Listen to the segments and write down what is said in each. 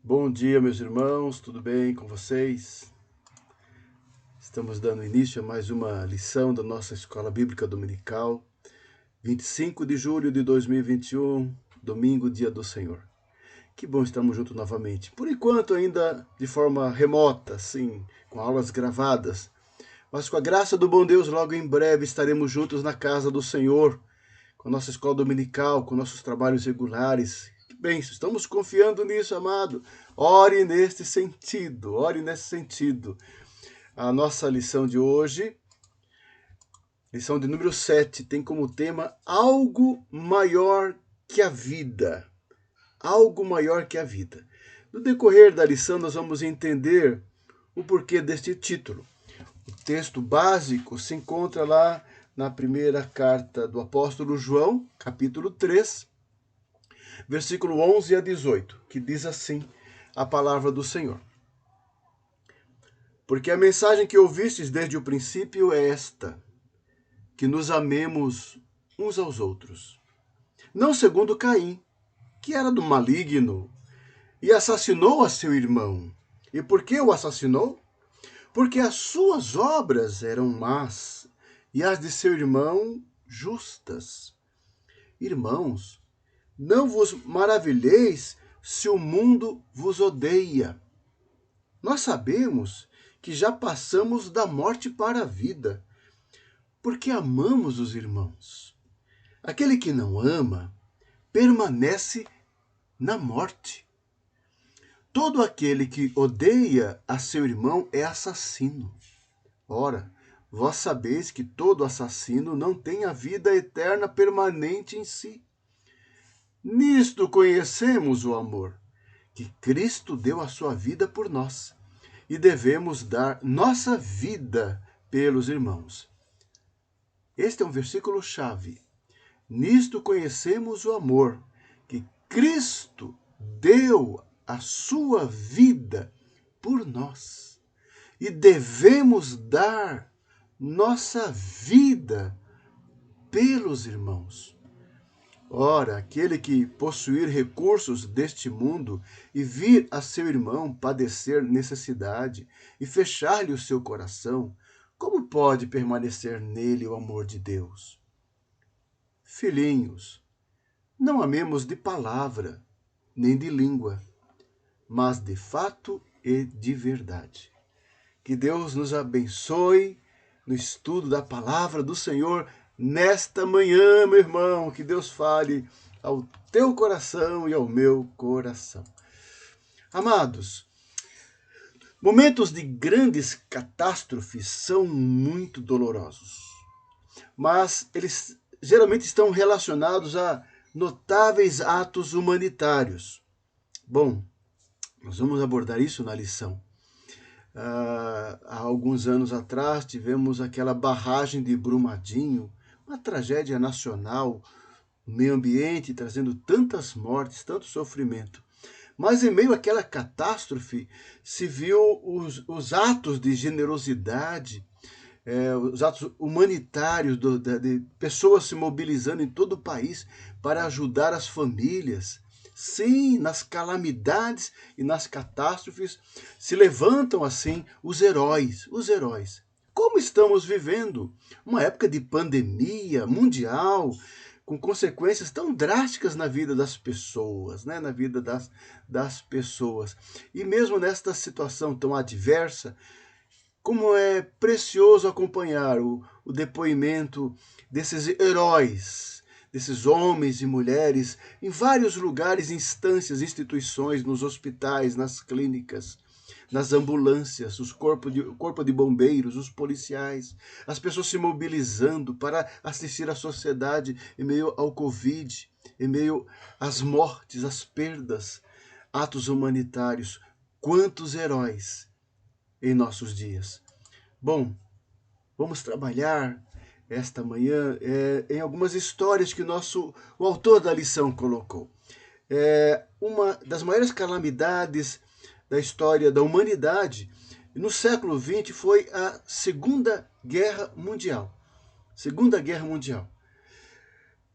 Bom dia, meus irmãos, tudo bem com vocês? Estamos dando início a mais uma lição da nossa Escola Bíblica Dominical, 25 de julho de 2021, domingo, dia do Senhor. Que bom estarmos juntos novamente. Por enquanto, ainda de forma remota, sim, com aulas gravadas, mas com a graça do bom Deus, logo em breve estaremos juntos na casa do Senhor, com a nossa escola dominical, com nossos trabalhos regulares. Que bênção, estamos confiando nisso, amado. Ore nesse sentido, ore nesse sentido. A nossa lição de hoje, lição de número 7, tem como tema algo maior que a vida. Algo maior que a vida. No decorrer da lição, nós vamos entender o porquê deste título. O texto básico se encontra lá na primeira carta do apóstolo João, capítulo 3, versículo 11 a 18, que diz assim a palavra do Senhor. Porque a mensagem que ouvistes desde o princípio é esta, que nos amemos uns aos outros. Não segundo Caim, que era do maligno, e assassinou a seu irmão. E por que o assassinou? Porque as suas obras eram más, e as de seu irmão justas. Irmãos, não vos maravilheis se o mundo vos odeia. Nós sabemos que já passamos da morte para a vida, porque amamos os irmãos. Aquele que não ama permanece na morte. Todo aquele que odeia a seu irmão é assassino. Ora, vós sabeis que todo assassino não tem a vida eterna permanente em si. Nisto conhecemos o amor, que Cristo deu a sua vida por nós, e devemos dar nossa vida pelos irmãos. Este é um versículo-chave. Nisto conhecemos o amor, que Cristo deu a sua vida por nós, e devemos dar nossa vida pelos irmãos. Ora, aquele que possuir recursos deste mundo e vir a seu irmão padecer necessidade e fechar-lhe o seu coração, como pode permanecer nele o amor de Deus? Filhinhos, não amemos de palavra, nem de língua, mas de fato e de verdade. Que Deus nos abençoe no estudo da palavra do Senhor nesta manhã, meu irmão. Que Deus fale ao teu coração e ao meu coração. Amados, momentos de grandes catástrofes são muito dolorosos, mas eles geralmente estão relacionados a notáveis atos humanitários. Bom, nós vamos abordar isso na lição. Há alguns anos atrás tivemos aquela barragem de Brumadinho, uma tragédia nacional, o meio ambiente trazendo tantas mortes, tanto sofrimento. Mas em meio àquela catástrofe se viu os atos de generosidade, os atos humanitários de pessoas se mobilizando em todo o país para ajudar as famílias. Sim, nas calamidades e nas catástrofes se levantam assim os heróis, os heróis. Como estamos vivendo uma época de pandemia mundial, com consequências tão drásticas na vida das pessoas, né? Na vida das pessoas. E mesmo nesta situação tão adversa, como é precioso acompanhar o depoimento desses heróis, desses homens e mulheres, em vários lugares, instâncias, instituições, nos hospitais, nas clínicas, nas ambulâncias, o corpo de bombeiros, os policiais, as pessoas se mobilizando para assistir à sociedade em meio ao Covid, em meio às mortes, às perdas, atos humanitários. Quantos heróis em nossos dias. Bom, vamos trabalhar esta manhã em algumas histórias que o autor da lição colocou. Uma das maiores calamidades da história da humanidade no século XX foi a Segunda Guerra Mundial. Segunda Guerra Mundial,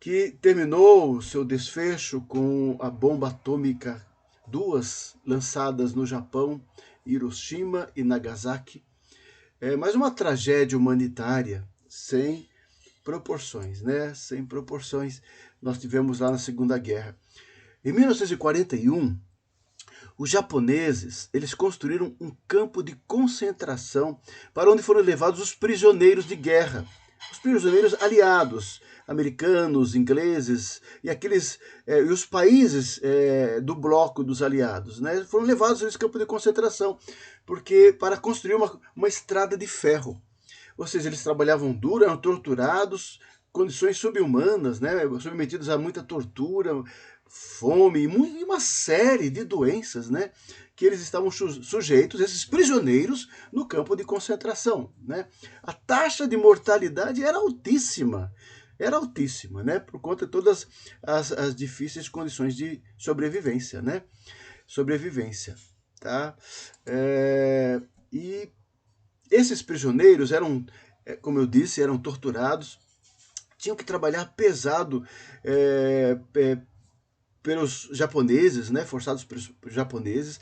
que terminou o seu desfecho com a bomba atômica duas lançadas no Japão, Hiroshima e Nagasaki. Mas uma tragédia humanitária sem proporções, né? Sem proporções nós tivemos lá na Segunda Guerra. Em 1941, os japoneses, eles construíram um campo de concentração para onde foram levados os prisioneiros de guerra, os prisioneiros aliados, americanos, ingleses e e os países do bloco dos aliados, né, foram levados a esse campo de concentração porque para construir uma estrada de ferro. Ou seja, eles trabalhavam duro, eram torturados, condições subhumanas, né, submetidos a muita tortura, fome e uma série de doenças, né, que eles estavam sujeitos, esses prisioneiros, no campo de concentração, né. A taxa de mortalidade era altíssima, né, por conta de todas as difíceis condições de sobrevivência, né, tá? E esses prisioneiros eram, como eu disse, eram torturados, tinham que trabalhar pesado pelos japoneses, né, forçados pelos japoneses,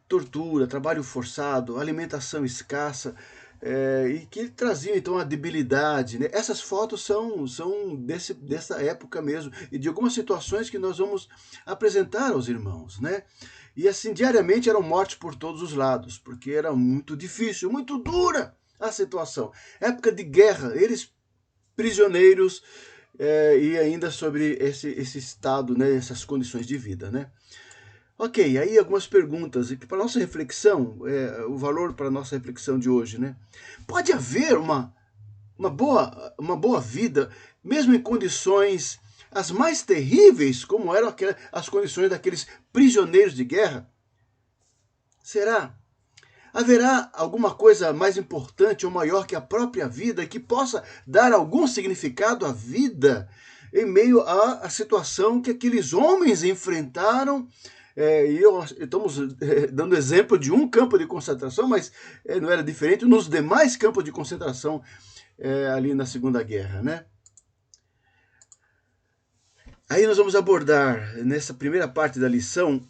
tortura, trabalho forçado, alimentação escassa, e que traziam então a debilidade, né? Essas fotos são dessa época mesmo, e de algumas situações que nós vamos apresentar aos irmãos, né? E assim, diariamente eram mortes por todos os lados, porque era muito difícil, muito dura a situação. Época de guerra, eles prisioneiros, e ainda sobre esse estado, né, essas condições de vida, né? Ok, aí algumas perguntas para nossa reflexão, o valor para nossa reflexão de hoje, né? Pode haver uma boa vida, mesmo em condições as mais terríveis, como eram as condições daqueles prisioneiros de guerra? Será? Haverá alguma coisa mais importante ou maior que a própria vida que possa dar algum significado à vida em meio à situação que aqueles homens enfrentaram? Estamos dando exemplo de um campo de concentração, mas não era diferente nos demais campos de concentração ali na Segunda Guerra, né? Aí nós vamos abordar, nessa primeira parte da lição,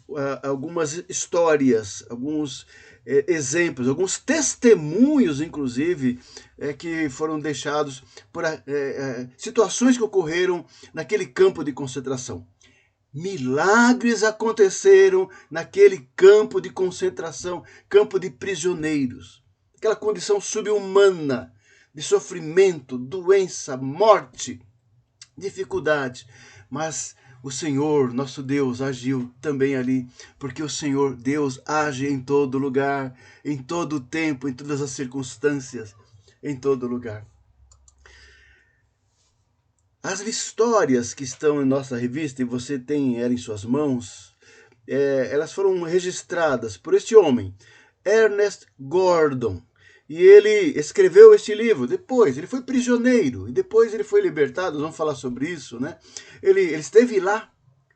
algumas histórias, alguns exemplos, alguns testemunhos, inclusive, que foram deixados por situações que ocorreram naquele campo de concentração. Milagres aconteceram naquele campo de concentração, campo de prisioneiros. Aquela condição subhumana de sofrimento, doença, morte, dificuldade. Mas o Senhor, nosso Deus, agiu também ali, porque o Senhor, Deus, age em todo lugar, em todo tempo, em todas as circunstâncias, em todo lugar. As histórias que estão em nossa revista, e você tem ela em suas mãos, elas foram registradas por este homem, Ernest Gordon. E ele escreveu este livro. Depois ele foi prisioneiro e depois ele foi libertado. Nós vamos falar sobre isso, né? Ele esteve lá.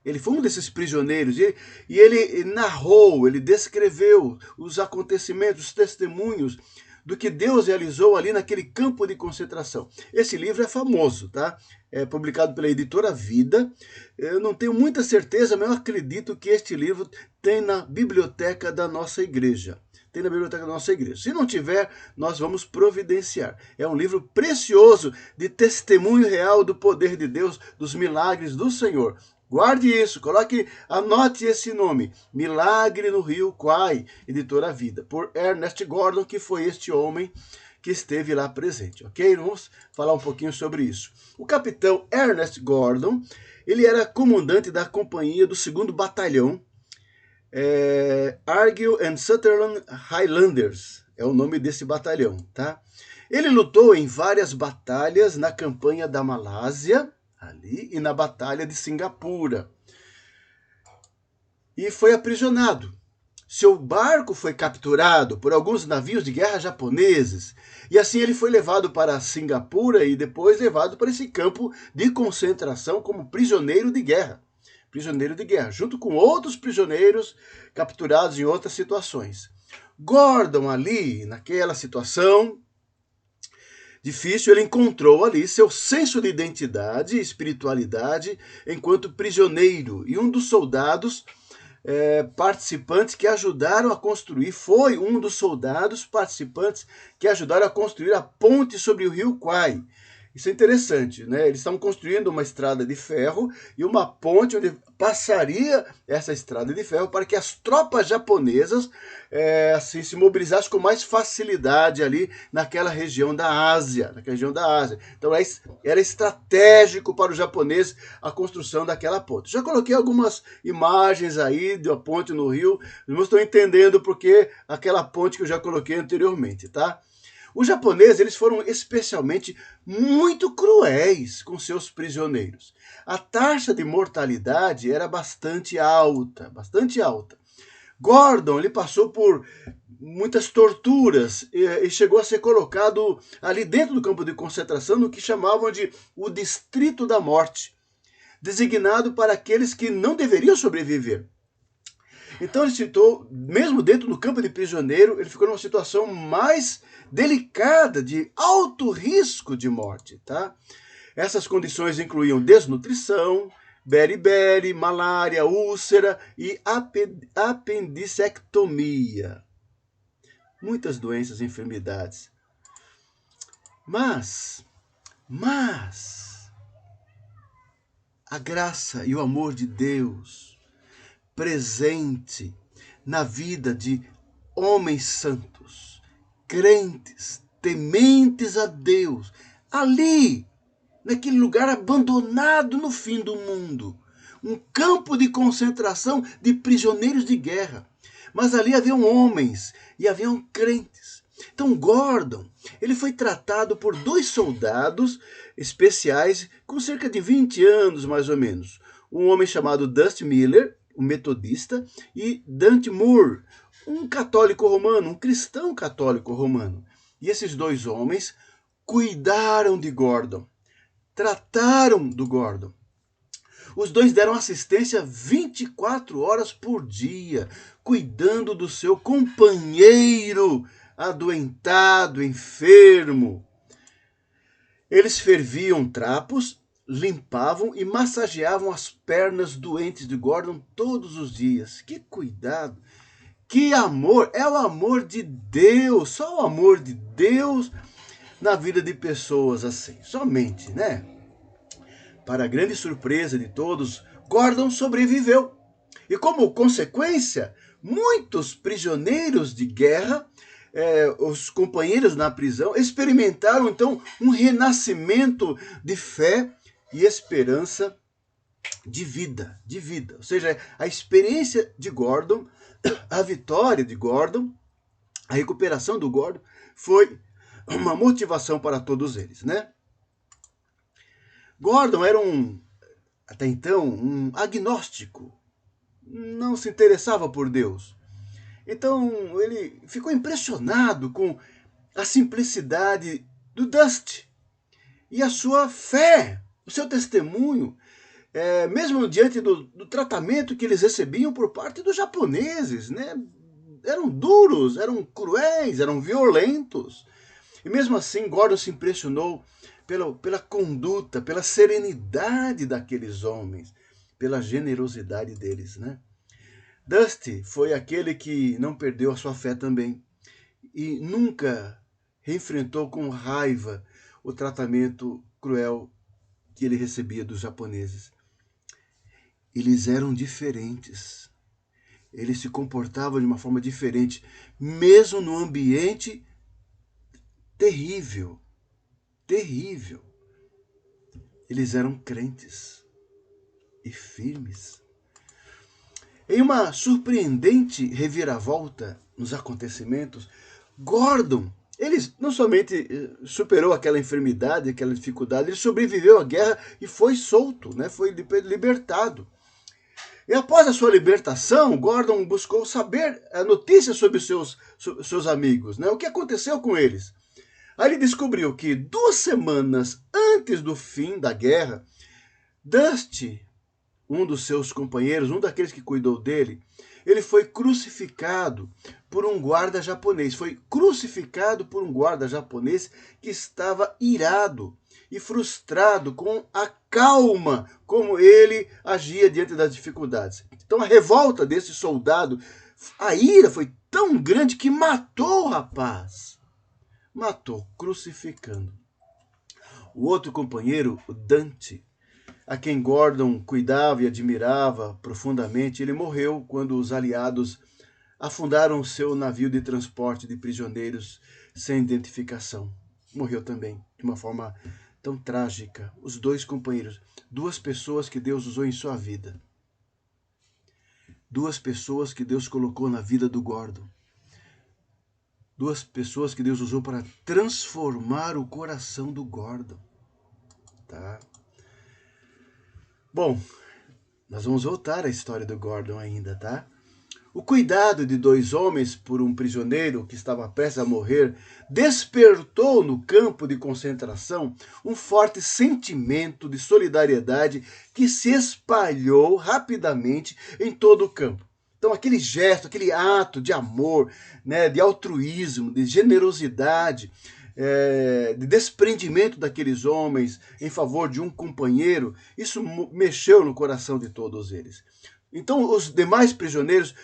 Ele foi um desses prisioneiros e ele narrou, ele descreveu os acontecimentos, os testemunhos do que Deus realizou ali naquele campo de concentração. Esse livro é famoso, tá? É publicado pela editora Vida. Eu não tenho muita certeza, mas eu acredito que este livro tem na biblioteca da nossa igreja. Tem na biblioteca da nossa igreja. Se não tiver, nós vamos providenciar. É um livro precioso de testemunho real do poder de Deus, dos milagres do Senhor. Guarde isso, anote esse nome, Milagre no Rio Kwai, editora Vida, por Ernest Gordon, que foi este homem que esteve lá presente, ok? Vamos falar um pouquinho sobre isso. O capitão Ernest Gordon, ele era comandante da companhia do 2º Batalhão, Argyll and Sutherland Highlanders, é o nome desse batalhão, tá? Ele lutou em várias batalhas na campanha da Malásia, ali, e na batalha de Singapura. E foi aprisionado. Seu barco foi capturado por alguns navios de guerra japoneses, e assim ele foi levado para Singapura e depois levado para esse campo de concentração como prisioneiro de guerra, junto com outros prisioneiros capturados em outras situações. Gordon ali, naquela situação difícil, ele encontrou ali seu senso de identidade e espiritualidade enquanto prisioneiro, e um dos soldados participantes que ajudaram a construir, foi um dos soldados participantes que ajudaram a construir a ponte sobre o rio Kwai. Isso é interessante, né? Eles estão construindo uma estrada de ferro e uma ponte onde passaria essa estrada de ferro para que as tropas japonesas assim, se mobilizassem com mais facilidade ali naquela região da Ásia. Então era estratégico para os japoneses a construção daquela ponte. Já coloquei algumas imagens aí da ponte no rio, não estou entendendo porque aquela ponte que eu já coloquei anteriormente, tá? Os japoneses eles foram especialmente muito cruéis com seus prisioneiros. A taxa de mortalidade era bastante alta, bastante alta. Gordon ele passou por muitas torturas e chegou a ser colocado ali dentro do campo de concentração no que chamavam de o Distrito da Morte, designado para aqueles que não deveriam sobreviver. Então ele citou, mesmo dentro do campo de prisioneiro, ele ficou numa situação mais delicada, de alto risco de morte, tá? Essas condições incluíam desnutrição, beriberi, malária, úlcera e apendicectomia. Muitas doenças e enfermidades. Mas, a graça e o amor de Deus presente na vida de homens santos, crentes, tementes a Deus, ali, naquele lugar abandonado no fim do mundo, um campo de concentração de prisioneiros de guerra. Mas ali haviam homens e haviam crentes. Então Gordon, ele foi tratado por 2 soldados especiais com cerca de 20 anos, mais ou menos. Um homem chamado Dusty Miller, um metodista, e Dante Moore, um católico romano, um cristão católico romano. E esses 2 homens cuidaram de Gordon, trataram do Gordon. Os 2 deram assistência 24 horas por dia, cuidando do seu companheiro adoentado, enfermo. Eles ferviam trapos, limpavam e massageavam as pernas doentes de Gordon todos os dias. Que cuidado! Que amor! É o amor de Deus, só o amor de Deus na vida de pessoas assim, somente, né? Para a grande surpresa de todos, Gordon sobreviveu. E como consequência, muitos prisioneiros de guerra, os companheiros na prisão, experimentaram então um renascimento de fé e esperança de vida. Ou seja, a experiência de Gordon, a vitória de Gordon, a recuperação do Gordon foi uma motivação para todos eles, né? Gordon era até então, um agnóstico. Não se interessava por Deus. Então ele ficou impressionado com a simplicidade do Dusty e a sua fé, o seu testemunho, mesmo diante do tratamento que eles recebiam por parte dos japoneses, né? Eram duros, eram cruéis, eram violentos. E mesmo assim, Gordon se impressionou pela conduta, pela serenidade daqueles homens, pela generosidade deles, né? Dusty foi aquele que não perdeu a sua fé também e nunca enfrentou com raiva o tratamento cruel que ele recebia dos japoneses. Eles eram diferentes. Eles se comportavam de uma forma diferente, mesmo no ambiente terrível. Eles eram crentes e firmes. Em uma surpreendente reviravolta nos acontecimentos, Gordon, ele não somente superou aquela enfermidade, aquela dificuldade, ele sobreviveu à guerra e foi solto, né? Foi libertado. E após a sua libertação, Gordon buscou saber notícias sobre os seus amigos, né? O que aconteceu com eles. Aí ele descobriu que 2 semanas antes do fim da guerra, Dusty, um dos seus companheiros, um daqueles que cuidou dele, ele foi crucificado por um guarda japonês. Foi crucificado por um guarda japonês que estava irado e frustrado com a calma como ele agia diante das dificuldades. Então a revolta desse soldado, a ira foi tão grande que matou o rapaz. Matou, crucificando. O outro companheiro, o Dante, a quem Gordon cuidava e admirava profundamente, ele morreu quando os aliados afundaram o seu navio de transporte de prisioneiros sem identificação. Morreu também, de uma forma tão trágica. Os dois companheiros, duas pessoas que Deus usou em sua vida. Duas pessoas que Deus colocou na vida do Gordon. Duas pessoas que Deus usou para transformar o coração do Gordon. Tá? Bom, nós vamos voltar à história do Gordon ainda, tá? O cuidado de dois homens por um prisioneiro que estava prestes a morrer despertou no campo de concentração um forte sentimento de solidariedade que se espalhou rapidamente em todo o campo. Então, aquele gesto, aquele ato de amor, né, de altruísmo, de generosidade, de desprendimento daqueles homens em favor de um companheiro, isso mexeu no coração de todos eles. Então, os demais prisioneiros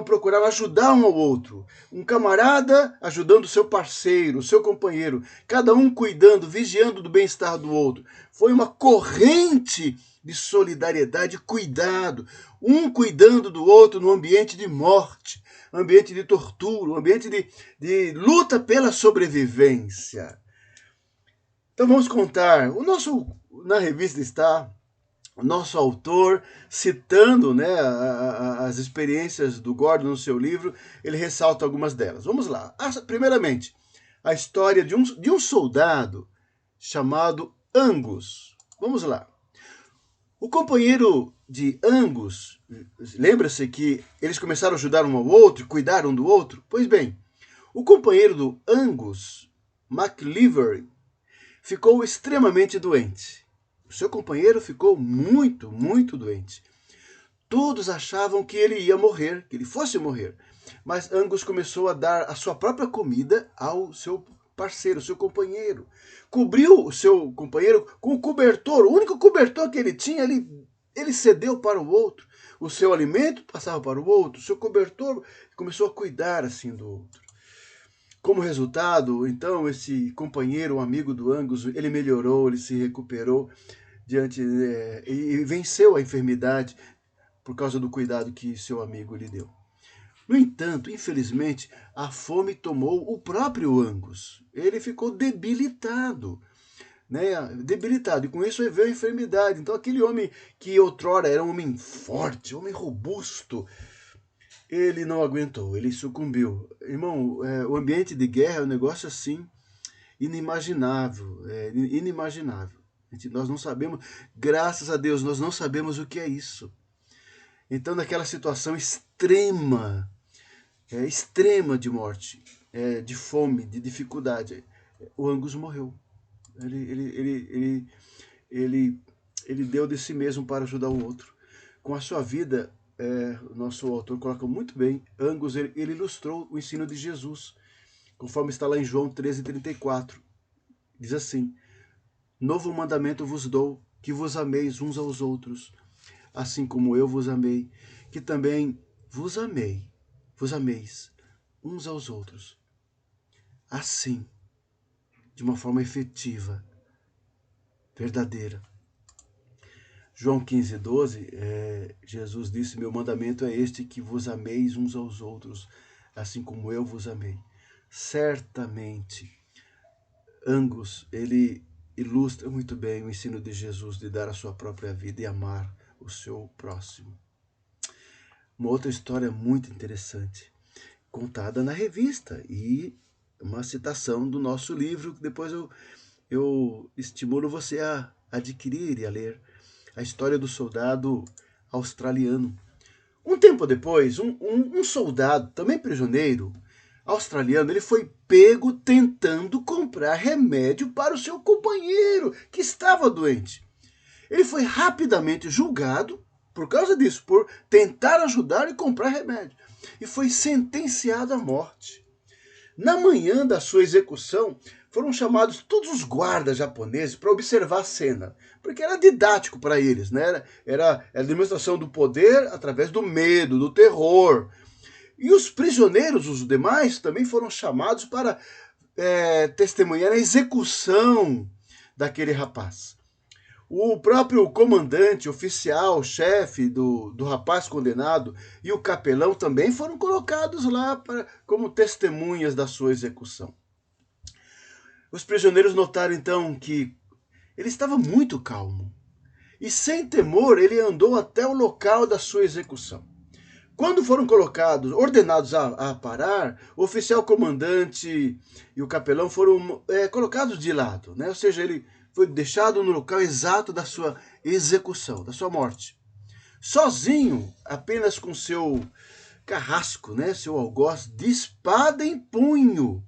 procuraram ajudar um ao outro. Um camarada ajudando o seu parceiro, o seu companheiro, cada um cuidando, vigiando do bem-estar do outro. Foi uma corrente de solidariedade e cuidado, um cuidando do outro no ambiente de morte, ambiente de tortura, ambiente de luta pela sobrevivência. Então vamos contar. Na revista está o nosso autor, citando, né, as experiências do Gordon no seu livro, ele ressalta algumas delas. Vamos lá. Primeiramente, a história de um soldado chamado Angus. Vamos lá. O companheiro de Angus, lembra-se que eles começaram a ajudar um ao outro, cuidar um do outro? Pois bem, o companheiro do Angus, McLivery, ficou extremamente doente. O seu companheiro ficou muito, muito doente. Todos achavam que ele ia morrer, que ele fosse morrer. Mas Angus começou a dar a sua própria comida ao seu parceiro, seu companheiro. Cobriu o seu companheiro com o cobertor, o único cobertor que ele tinha, ele cedeu para o outro. O seu alimento passava para o outro, o seu cobertor começou a cuidar assim do outro. Como resultado, então, esse companheiro, o amigo do Angus, ele melhorou, ele se recuperou e venceu a enfermidade por causa do cuidado que seu amigo lhe deu. No entanto, infelizmente, a fome tomou o próprio Angus. Ele ficou debilitado, né? Debilitado, e com isso veio a enfermidade. Então, aquele homem que outrora era um homem forte, um homem robusto, ele não aguentou, ele sucumbiu. Irmão, o ambiente de guerra é um negócio assim, inimaginável, inimaginável. Nós não sabemos, graças a Deus, nós não sabemos o que é isso. Então, naquela situação extrema, extrema de morte, de fome, de dificuldade, o Angus morreu. Ele deu de si mesmo para ajudar o outro. Com a sua vida, o nosso autor coloca muito bem, Angus, ele ilustrou o ensino de Jesus, conforme está lá em João 13:34. Diz assim: novo mandamento vos dou, que vos ameis uns aos outros, assim como eu vos amei, que também vos ameis uns aos outros. Assim, de uma forma efetiva, verdadeira. João 15:12, Jesus disse, meu mandamento é este, que vos ameis uns aos outros, assim como eu vos amei. Certamente, Angus, ele ilustra muito bem o ensino de Jesus de dar a sua própria vida e amar o seu próximo. Uma outra história muito interessante, contada na revista, e uma citação do nosso livro, que depois eu estimulo você a adquirir e a ler. A história do soldado australiano. Um tempo depois, um soldado, também prisioneiro, australiano, ele foi pego tentando comprar remédio para o seu companheiro, que estava doente. Ele foi rapidamente julgado por causa disso, por tentar ajudar e comprar remédio. E foi sentenciado à morte. Na manhã da sua execução, foram chamados todos os guardas japoneses para observar a cena, porque era didático para eles, né? Era a demonstração do poder através do medo, do terror. E os prisioneiros, os demais, também foram chamados para testemunhar a execução daquele rapaz. O próprio comandante, oficial, chefe do rapaz condenado e o capelão também foram colocados lá como testemunhas da sua execução. Os prisioneiros notaram então que ele estava muito calmo e, sem temor, ele andou até o local da sua execução. Quando foram ordenados a parar, o oficial comandante e o capelão foram colocados de lado, né? Ou seja, ele foi deixado no local exato da sua execução, da sua morte. Sozinho, apenas com seu carrasco, né? Seu algoz de espada em punho.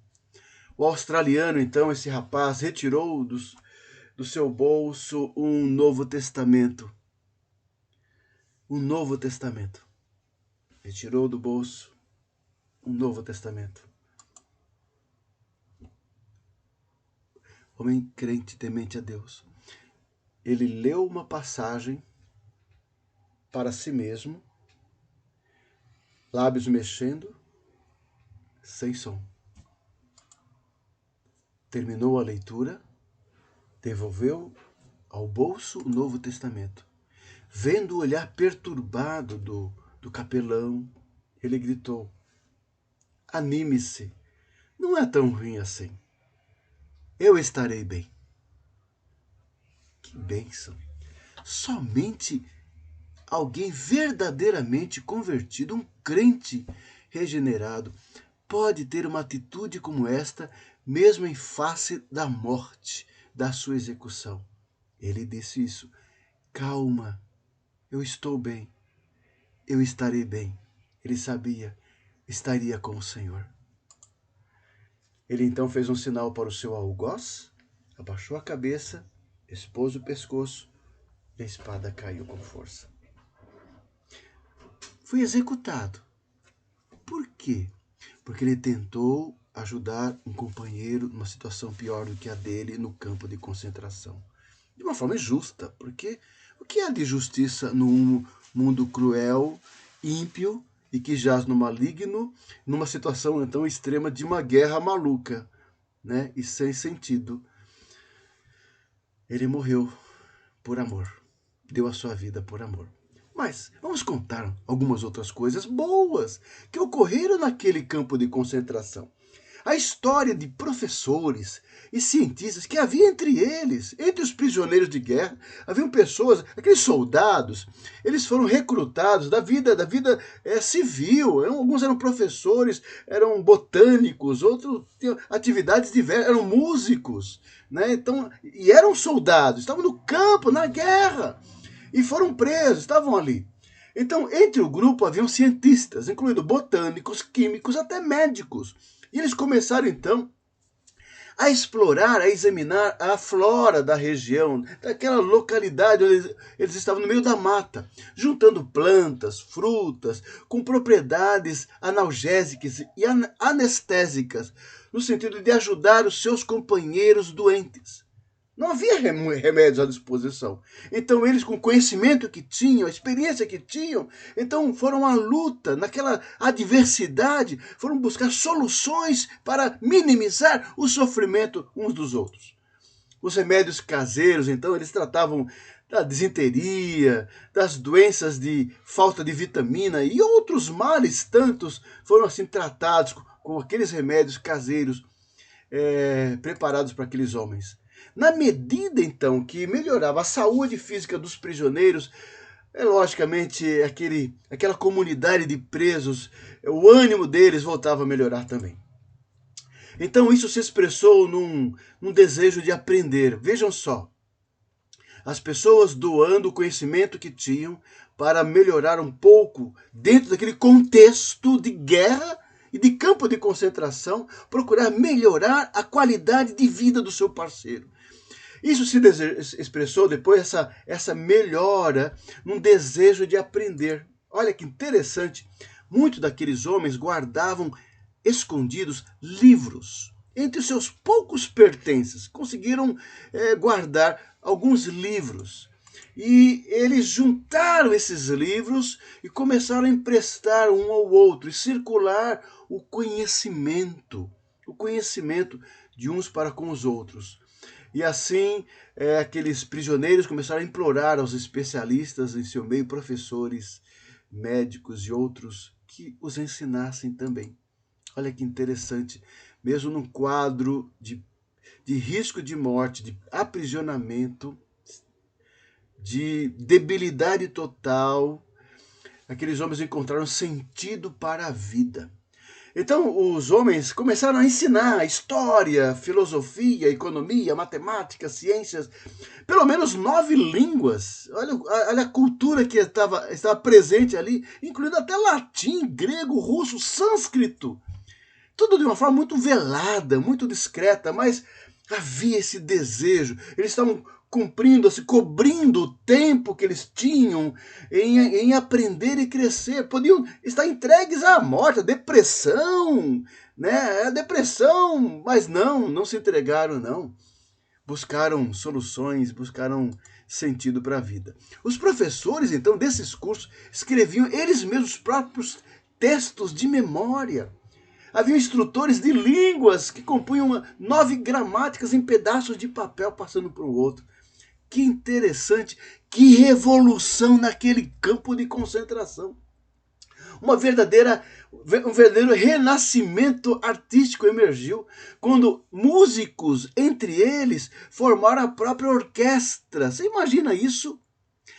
O australiano, então, esse rapaz, retirou do seu bolso um Novo Testamento. Um Novo Testamento. Retirou do bolso um Novo Testamento. Homem crente, temente a Deus. Ele leu uma passagem para si mesmo, lábios mexendo, sem som. Terminou a leitura, devolveu ao bolso o Novo Testamento. Vendo o olhar perturbado do capelão, ele gritou: anime-se, não é tão ruim assim. Eu estarei bem. Que bênção! Somente alguém verdadeiramente convertido, um crente regenerado, pode ter uma atitude como esta, mesmo em face da morte, da sua execução. Ele disse isso: calma, eu estou bem, eu estarei bem. Ele sabia, estaria com o Senhor. Ele então fez um sinal para o seu algoz, abaixou a cabeça, expôs o pescoço e a espada caiu com força. Foi executado. Por quê? Porque ele tentou ajudar um companheiro numa situação pior do que a dele no campo de concentração. De uma forma injusta, porque o que há de justiça num mundo cruel, ímpio e que jaz no maligno, numa situação tão extrema de uma guerra maluca, né? E sem sentido. Ele morreu por amor, deu a sua vida por amor. Mas vamos contar algumas outras coisas boas que ocorreram naquele campo de concentração. A história de professores e cientistas que havia entre eles, entre os prisioneiros de guerra, haviam pessoas, aqueles soldados, eles foram recrutados da vida civil. Alguns eram professores, eram botânicos, outros tinham atividades diversas, eram músicos, né? Então, e eram soldados, estavam no campo, na guerra, e foram presos, estavam ali. Então, entre o grupo haviam cientistas, incluindo botânicos, químicos, até médicos. E eles começaram, então, a explorar, a examinar a flora da região, daquela localidade onde eles estavam no meio da mata, juntando plantas, frutas, com propriedades analgésicas e anestésicas, no sentido de ajudar os seus companheiros doentes. Não havia remédios à disposição. Então eles, com o conhecimento que tinham, a experiência que tinham, então foram à luta, naquela adversidade, foram buscar soluções para minimizar o sofrimento uns dos outros. Os remédios caseiros, então, eles tratavam da disenteria, das doenças de falta de vitamina e outros males tantos foram assim tratados com aqueles remédios caseiros preparados para aqueles homens. Na medida, então, que melhorava a saúde física dos prisioneiros, logicamente, aquela comunidade de presos, o ânimo deles voltava a melhorar também. Então, isso se expressou num desejo de aprender. Vejam só, as pessoas doando o conhecimento que tinham para melhorar um pouco dentro daquele contexto de guerra e de campo de concentração, procurar melhorar a qualidade de vida do seu parceiro. Isso se expressou depois, essa melhora, num desejo de aprender. Olha que interessante, muitos daqueles homens guardavam escondidos livros entre os seus poucos pertences, conseguiram guardar alguns livros. E eles juntaram esses livros e começaram a emprestar um ao outro e circular o conhecimento de uns para com os outros. E assim, aqueles prisioneiros começaram a implorar aos especialistas em seu meio, professores, médicos e outros, que os ensinassem também. Olha que interessante, mesmo num quadro de risco de morte, de aprisionamento, de debilidade total, aqueles homens encontraram sentido para a vida. Então, os homens começaram a ensinar história, filosofia, economia, matemática, ciências, pelo menos 9 línguas. Olha a cultura que estava presente ali, incluindo até latim, grego, russo, sânscrito. Tudo de uma forma muito velada, muito discreta, mas havia esse desejo. Eles estavam cumprindo, cobrindo o tempo que eles tinham em aprender e crescer. Podiam estar entregues à morte, à depressão, né? A depressão, mas não se entregaram, não. Buscaram soluções, buscaram sentido para a vida. Os professores, então, desses cursos, escreviam eles mesmos próprios textos de memória. Havia instrutores de línguas que compunham 9 gramáticas em pedaços de papel passando para o outro. Que interessante, que revolução naquele campo de concentração. Um verdadeiro renascimento artístico emergiu quando músicos, entre eles, formaram a própria orquestra. Você imagina isso?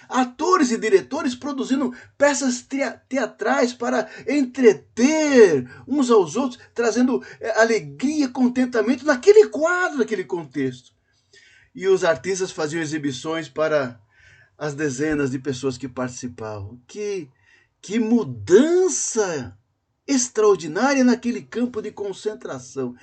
Atores e diretores produzindo peças teatrais para entreter uns aos outros, trazendo alegria, contentamento naquele quadro, naquele contexto. E os artistas faziam exibições para as dezenas de pessoas que participavam. Que mudança extraordinária naquele campo de concentração.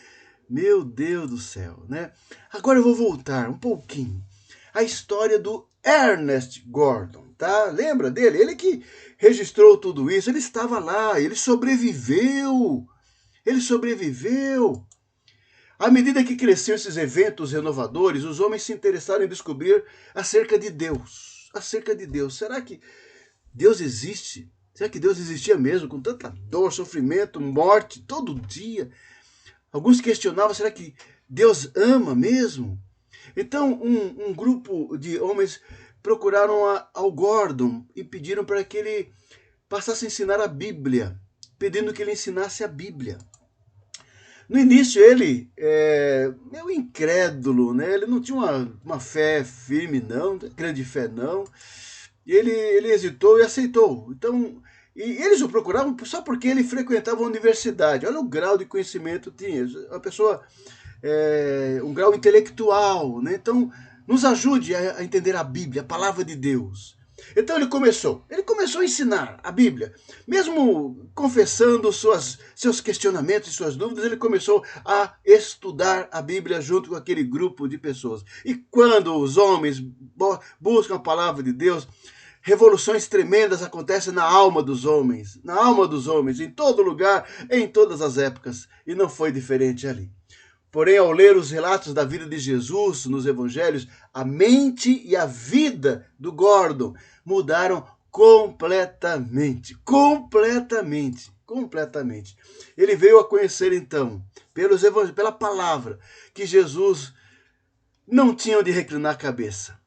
Meu Deus do céu, né? Agora eu vou voltar um pouquinho à história do Ernest Gordon, tá? Lembra dele? Ele que registrou tudo isso, ele estava lá, ele sobreviveu. Ele sobreviveu. À medida que cresciam esses eventos renovadores, os homens se interessaram em descobrir acerca de Deus. Acerca de Deus. Será que Deus existe? Será que Deus existia mesmo, com tanta dor, sofrimento, morte, todo dia? Alguns questionavam, será que Deus ama mesmo? Então, um grupo de homens procuraram ao Gordon e pediram para que ele passasse a ensinar a Bíblia, pedindo que ele ensinasse a Bíblia. No início ele meio incrédulo, né? Ele não tinha uma fé firme, não, grande fé, não. E ele hesitou e aceitou. Então, e eles o procuravam só porque ele frequentava a universidade. Olha o grau de conhecimento que tinha. Uma pessoa, um grau intelectual, né? Então, nos ajude a entender a Bíblia, a palavra de Deus. Então ele começou a ensinar a Bíblia. Mesmo confessando seus questionamentos e suas dúvidas, ele começou a estudar a Bíblia junto com aquele grupo de pessoas. E quando os homens buscam a palavra de Deus, revoluções tremendas acontecem na alma dos homens, em todo lugar, em todas as épocas. E não foi diferente ali. Porém, ao ler os relatos da vida de Jesus nos evangelhos, a mente e a vida do Gordon mudaram completamente. Ele veio a conhecer, então, pela palavra, que Jesus não tinha onde reclinar a cabeça,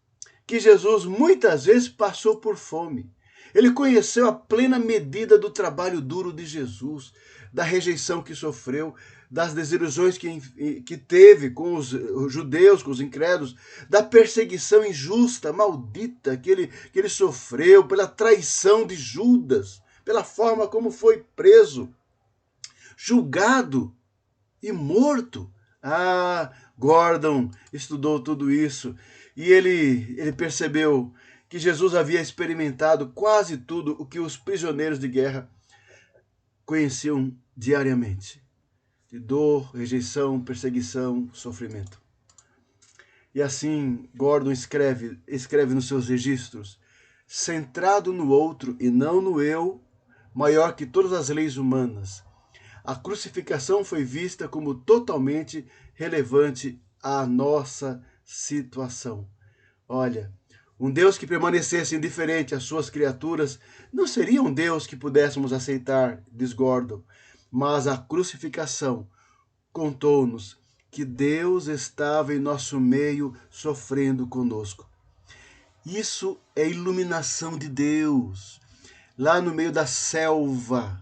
que Jesus muitas vezes passou por fome. Ele conheceu a plena medida do trabalho duro de Jesus, da rejeição que sofreu, das desilusões que teve com os judeus, com os incrédulos, da perseguição injusta, maldita que ele sofreu, pela traição de Judas, pela forma como foi preso, julgado e morto. Gordon estudou tudo isso e ele percebeu que Jesus havia experimentado quase tudo o que os prisioneiros de guerra conheciam diariamente: de dor, rejeição, perseguição, sofrimento. E assim, Gordon escreve nos seus registros: centrado no outro e não no eu, maior que todas as leis humanas, A crucificação foi vista como totalmente relevante à nossa situação. Olha, um Deus que permanecesse indiferente às suas criaturas não seria um Deus que pudéssemos aceitar desgordo, mas a crucificação contou-nos que Deus estava em nosso meio sofrendo conosco. Isso é iluminação de Deus. Lá no meio da selva,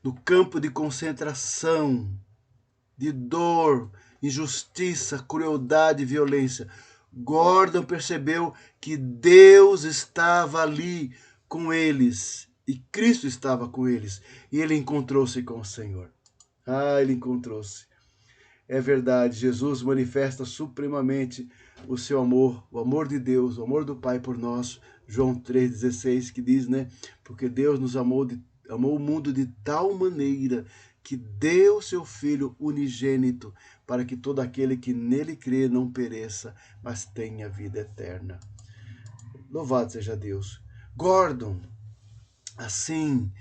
no campo de concentração, de dor, injustiça, crueldade e violência, Gordon percebeu que Deus estava ali com eles e Cristo estava com eles e ele encontrou-se com o Senhor. Ele encontrou-se. É verdade, Jesus manifesta supremamente o seu amor, o amor de Deus, o amor do Pai por nós. João 3,16 que diz, né? Porque Deus nos amou o mundo de tal maneira que deu seu Filho unigênito para que todo aquele que nele crê não pereça, mas tenha vida eterna. Louvado seja Deus. Gordon, assim,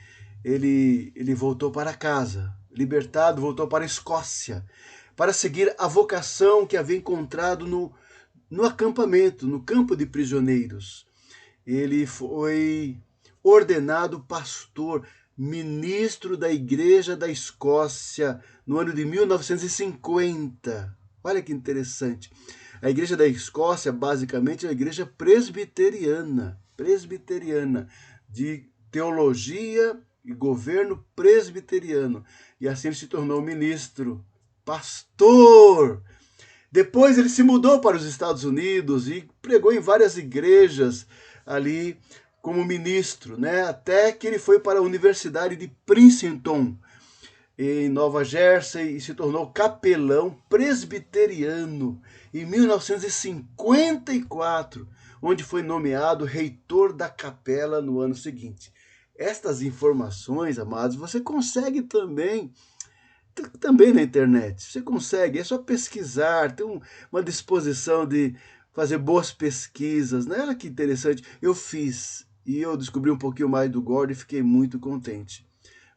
ele voltou para casa, libertado, voltou para a Escócia, para seguir a vocação que havia encontrado no acampamento, no campo de prisioneiros. Ele foi ordenado pastor, ministro da Igreja da Escócia, no ano de 1950. Olha que interessante. A Igreja da Escócia, basicamente, é a igreja presbiteriana, de teologia e governo presbiteriano. E assim ele se tornou ministro, pastor. Depois ele se mudou para os Estados Unidos e pregou em várias igrejas ali como ministro, né? Até que ele foi para a Universidade de Princeton, em Nova Jersey, e se tornou capelão presbiteriano em 1954, onde foi nomeado reitor da capela no ano seguinte. Estas informações, amados, você consegue também na internet. Você consegue, é só pesquisar, ter uma disposição de fazer boas pesquisas, né? Olha que interessante. Eu fiz e eu descobri um pouquinho mais do Gordon e fiquei muito contente,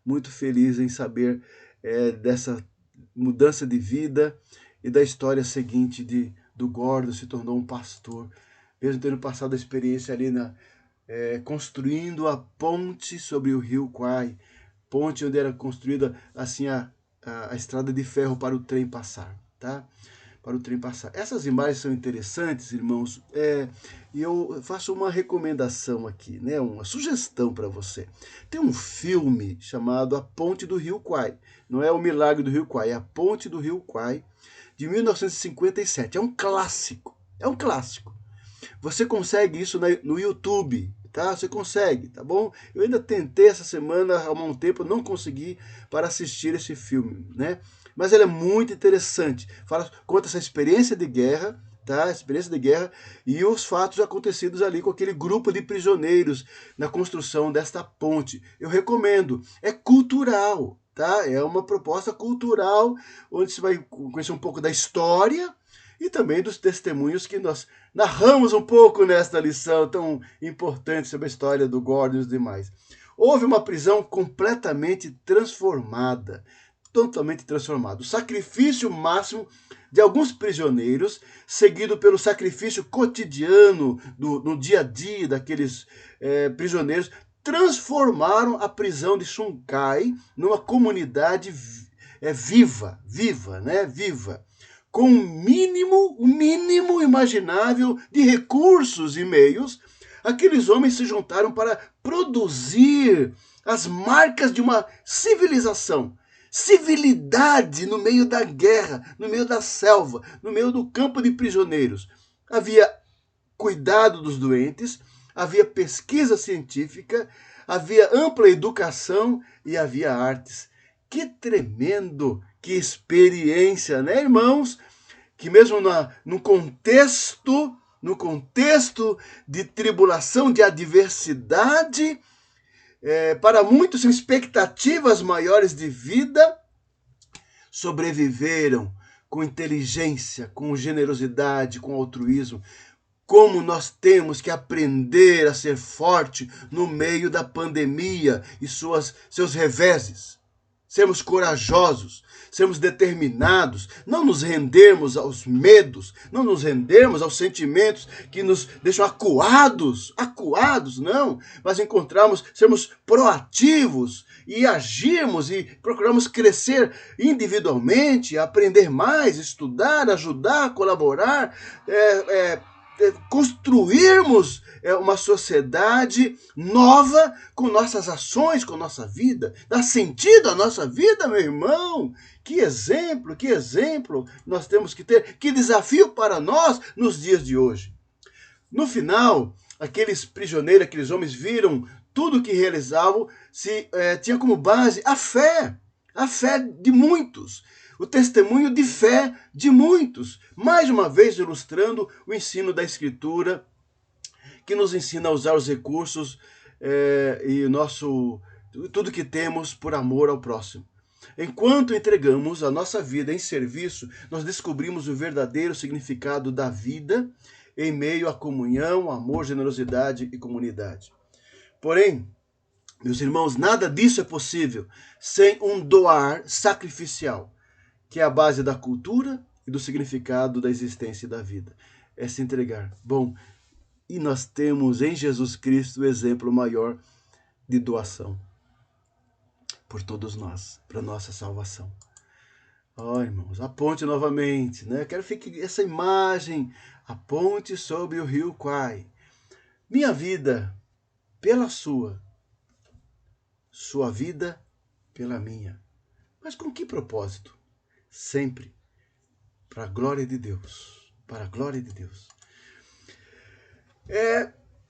muito feliz em saber dessa mudança de vida e da história seguinte do Gordon. Se tornou um pastor, mesmo tendo passado a experiência ali construindo a ponte sobre o rio Kwai, ponte onde era construída assim a estrada de ferro para o trem passar, tá? Para o trem passar. Essas imagens são interessantes, irmãos, e eu faço uma recomendação aqui, né? Uma sugestão para você. Tem um filme chamado A Ponte do Rio Kwai. Não é o Milagre do Rio Kwai, é A Ponte do Rio Kwai, de 1957. É um clássico. Você consegue isso no YouTube, tá? Você consegue, tá bom? Eu ainda tentei essa semana arrumar um tempo, não consegui para assistir esse filme, né? Mas ele é muito interessante. Conta essa experiência de guerra, tá? Experiência de guerra e os fatos acontecidos ali com aquele grupo de prisioneiros na construção desta ponte. Eu recomendo. É cultural, tá? É uma proposta cultural onde você vai conhecer um pouco da história e também dos testemunhos que nós narramos um pouco nesta lição tão importante sobre a história do Gordon e os demais. Houve uma prisão completamente transformada, totalmente transformada. O sacrifício máximo de alguns prisioneiros, seguido pelo sacrifício cotidiano no dia a dia daqueles prisioneiros, transformaram a prisão de Songhai numa comunidade viva, com o mínimo imaginável de recursos e meios. Aqueles homens se juntaram para produzir as marcas de uma civilização, civilidade no meio da guerra, no meio da selva, no meio do campo de prisioneiros. Havia cuidado dos doentes, havia pesquisa científica, havia ampla educação e havia artes. Que tremendo, que experiência, né, irmãos? Que mesmo no contexto de tribulação, de adversidade, para muitos, sem expectativas maiores de vida, sobreviveram com inteligência, com generosidade, com altruísmo. Como nós temos que aprender a ser forte no meio da pandemia e seus reveses. sermos corajosos, sermos determinados, não nos rendermos aos medos, não nos rendermos aos sentimentos que nos deixam acuados, não, mas sermos proativos e agirmos e procuramos crescer individualmente, aprender mais, estudar, ajudar, colaborar, construirmos uma sociedade nova com nossas ações, com nossa vida, dar sentido à nossa vida, meu irmão. Que exemplo nós temos que ter, que desafio para nós nos dias de hoje. No final, aqueles prisioneiros, aqueles homens viram tudo que realizavam, tinha como base a fé de muitos, o testemunho de fé de muitos, mais uma vez ilustrando o ensino da Escritura, que nos ensina a usar os recursos e tudo que temos por amor ao próximo. Enquanto entregamos a nossa vida em serviço, nós descobrimos o verdadeiro significado da vida em meio à comunhão, amor, generosidade e comunidade. Porém, meus irmãos, nada disso é possível sem um doar sacrificial, que é a base da cultura e do significado da existência e da vida. É se entregar. Bom, e nós temos em Jesus Cristo o exemplo maior de doação por todos nós, para nossa salvação. Irmãos, a ponte novamente, né? Quero que fique essa imagem, a ponte sobre o rio Kwai. Minha vida pela sua vida pela minha. Mas com que propósito? Sempre para a glória de Deus. Para a glória de Deus.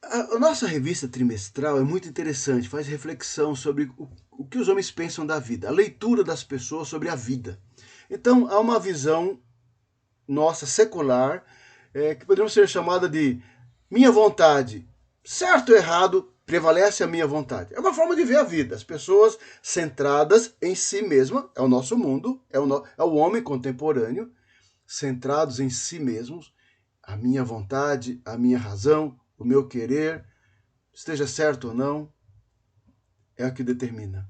A nossa revista trimestral é muito interessante, faz reflexão sobre o que os homens pensam da vida, a leitura das pessoas sobre a vida. Então, há uma visão nossa, secular, que podemos ser chamada de minha vontade. Certo ou errado, prevalece a minha vontade. É uma forma de ver a vida. As pessoas centradas em si mesma, é o nosso mundo, é o homem contemporâneo, centrados em si mesmos, a minha vontade, a minha razão, o meu querer, esteja certo ou não, é o que determina.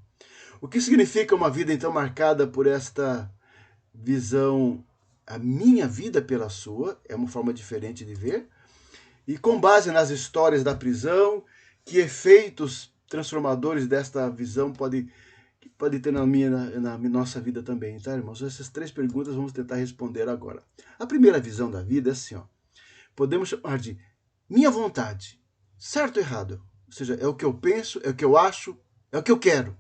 O que significa uma vida, então, marcada por esta visão, a minha vida pela sua, é uma forma diferente de ver, e com base nas histórias da prisão, que efeitos transformadores desta visão pode ter na nossa vida também, tá, irmãos? Essas 3 perguntas vamos tentar responder agora. A primeira visão da vida é assim, podemos chamar de minha vontade, certo ou errado? Ou seja, é o que eu penso, é o que eu acho, é o que eu quero.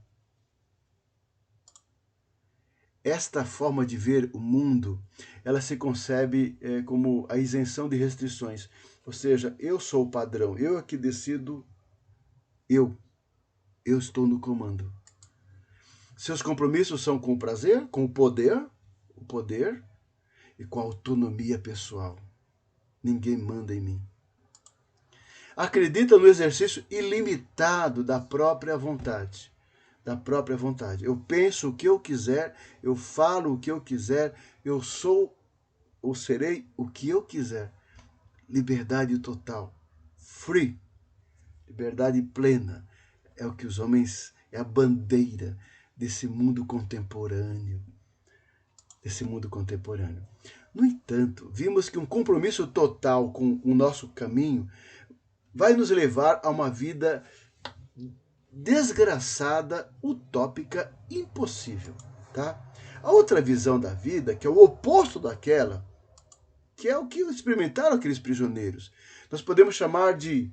Esta forma de ver o mundo, ela se concebe como a isenção de restrições. Ou seja, eu sou o padrão, eu é que decido, eu estou no comando. Seus compromissos são com o prazer, com o poder e com a autonomia pessoal. Ninguém manda em mim. Acredita no exercício ilimitado da própria vontade. Eu penso o que eu quiser, eu falo o que eu quiser, eu sou ou serei o que eu quiser. Liberdade total. Free. Liberdade plena. É o que os homens, é a bandeira desse mundo contemporâneo. No entanto, vimos que um compromisso total com o nosso caminho vai nos levar a uma vida desgraçada, utópica, impossível, tá? A outra visão da vida, que é o oposto daquela, que é o que experimentaram aqueles prisioneiros, nós podemos chamar de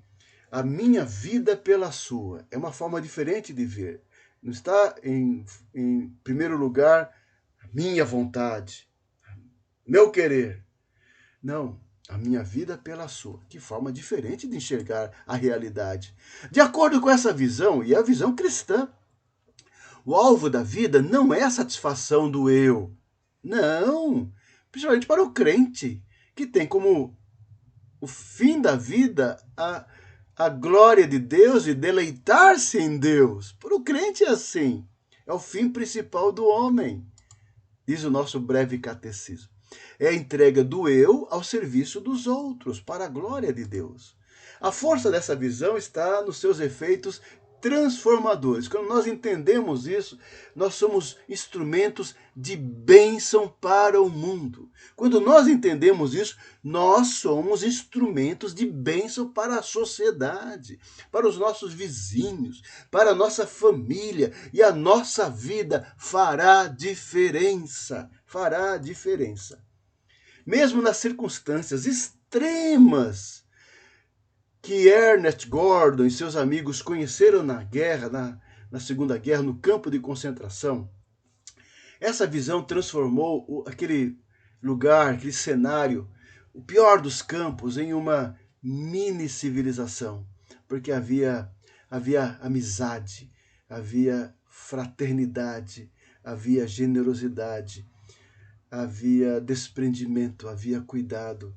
a minha vida pela sua. É uma forma diferente de ver. Não está em primeiro lugar a minha vontade, meu querer. Não, a minha vida pela sua. Que forma diferente de enxergar a realidade. De acordo com essa visão, e a visão cristã, o alvo da vida não é a satisfação do eu. Não, principalmente para o crente, que tem como o fim da vida a glória de Deus e deleitar-se em Deus. Para o crente é assim. É o fim principal do homem, diz o nosso breve catecismo. É a entrega do eu ao serviço dos outros, para a glória de Deus. A força dessa visão está nos seus efeitos transformadores. Quando nós entendemos isso, nós somos instrumentos de bênção para o mundo. Quando nós entendemos isso, nós somos instrumentos de bênção para a sociedade, para os nossos vizinhos, para a nossa família, e a nossa vida fará diferença. Fará diferença. Mesmo nas circunstâncias extremas que Ernest Gordon e seus amigos conheceram na guerra, na Segunda Guerra, no campo de concentração, essa visão transformou aquele lugar, aquele cenário, o pior dos campos, em uma mini civilização, porque havia amizade, havia fraternidade, havia generosidade, havia desprendimento, havia cuidado,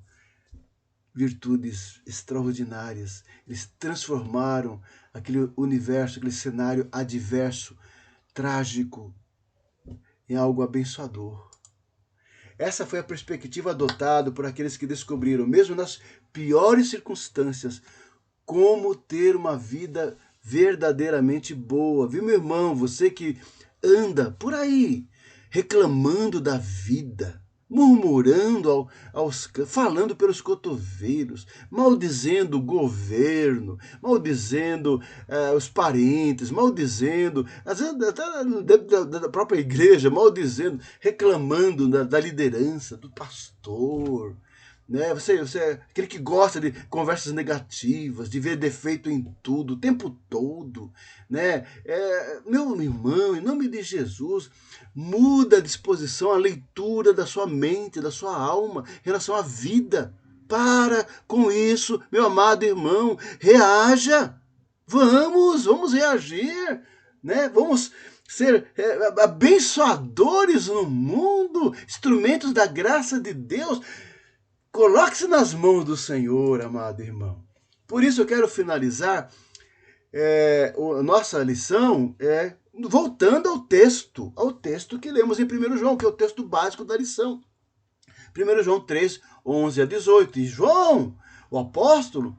virtudes extraordinárias. Eles transformaram aquele universo, aquele cenário adverso, trágico, em algo abençoador. Essa foi a perspectiva adotada por aqueles que descobriram, mesmo nas piores circunstâncias, como ter uma vida verdadeiramente boa. Viu, meu irmão? Você que anda por aí reclamando da vida, murmurando falando pelos cotovelos, maldizendo o governo, maldizendo os parentes, maldizendo, às vezes da própria igreja, maldizendo, reclamando da liderança, do pastor, né? Você é aquele que gosta de conversas negativas, de ver defeito em tudo, o tempo todo, né? Meu irmão, em nome de Jesus, muda a disposição, a leitura da sua mente, da sua alma, em relação à vida. Para com isso, meu amado irmão, reaja. Vamos reagir, né? Vamos ser abençoadores no mundo, instrumentos da graça de Deus. Coloque-se nas mãos do Senhor, amado irmão. Por isso eu quero finalizar a nossa lição voltando ao texto que lemos em 1 João, que é o texto básico da lição. 1 João 3, 11 a 18. E João, o apóstolo,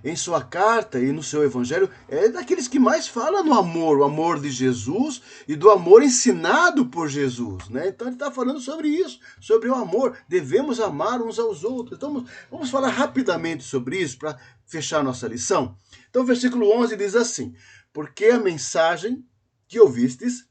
em sua carta e no seu evangelho, é daqueles que mais fala no amor, o amor de Jesus e do amor ensinado por Jesus, né? Então ele está falando sobre isso, sobre o amor. Devemos amar uns aos outros. Então vamos falar rapidamente sobre isso para fechar nossa lição. Então o versículo 11 diz assim: porque a mensagem que ouvistes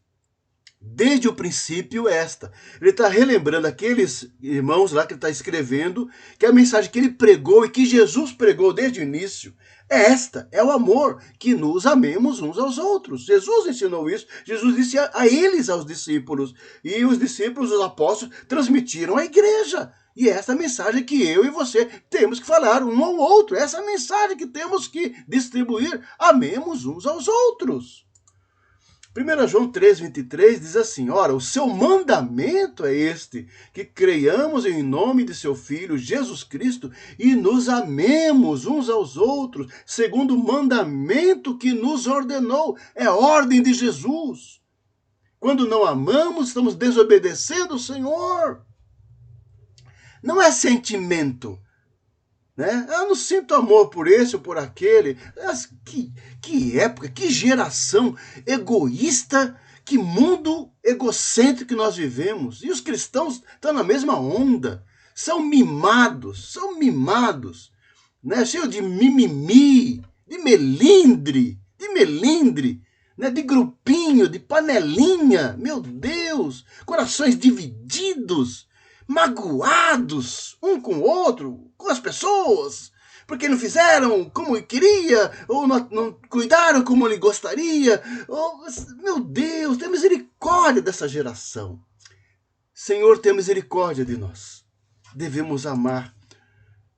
desde o princípio esta. Ele está relembrando aqueles irmãos lá que ele está escrevendo, que a mensagem que ele pregou e que Jesus pregou desde o início é esta, é o amor, que nos amemos uns aos outros. Jesus ensinou isso, Jesus disse a eles, aos discípulos, e os discípulos, os apóstolos, transmitiram à igreja. E essa mensagem que eu e você temos que falar um ao outro, essa mensagem que temos que distribuir, amemos uns aos outros. 1 João 3,23 diz assim: ora, o seu mandamento é este, que creiamos em nome de seu Filho, Jesus Cristo, e nos amemos uns aos outros, segundo o mandamento que nos ordenou. É a ordem de Jesus. Quando não amamos, estamos desobedecendo o Senhor. Não é sentimento, né? Eu não sinto amor por esse ou por aquele. Mas que época, que geração egoísta, que mundo egocêntrico que nós vivemos. E os cristãos estão na mesma onda. São mimados, né? Cheio de mimimi, de melindre, né? De grupinho, de panelinha. Meu Deus, corações divididos, magoados um com o outro, com as pessoas, porque não fizeram como ele queria, ou não cuidaram como ele gostaria. Meu Deus, tem misericórdia dessa geração. Senhor, tenha misericórdia de nós. Devemos amar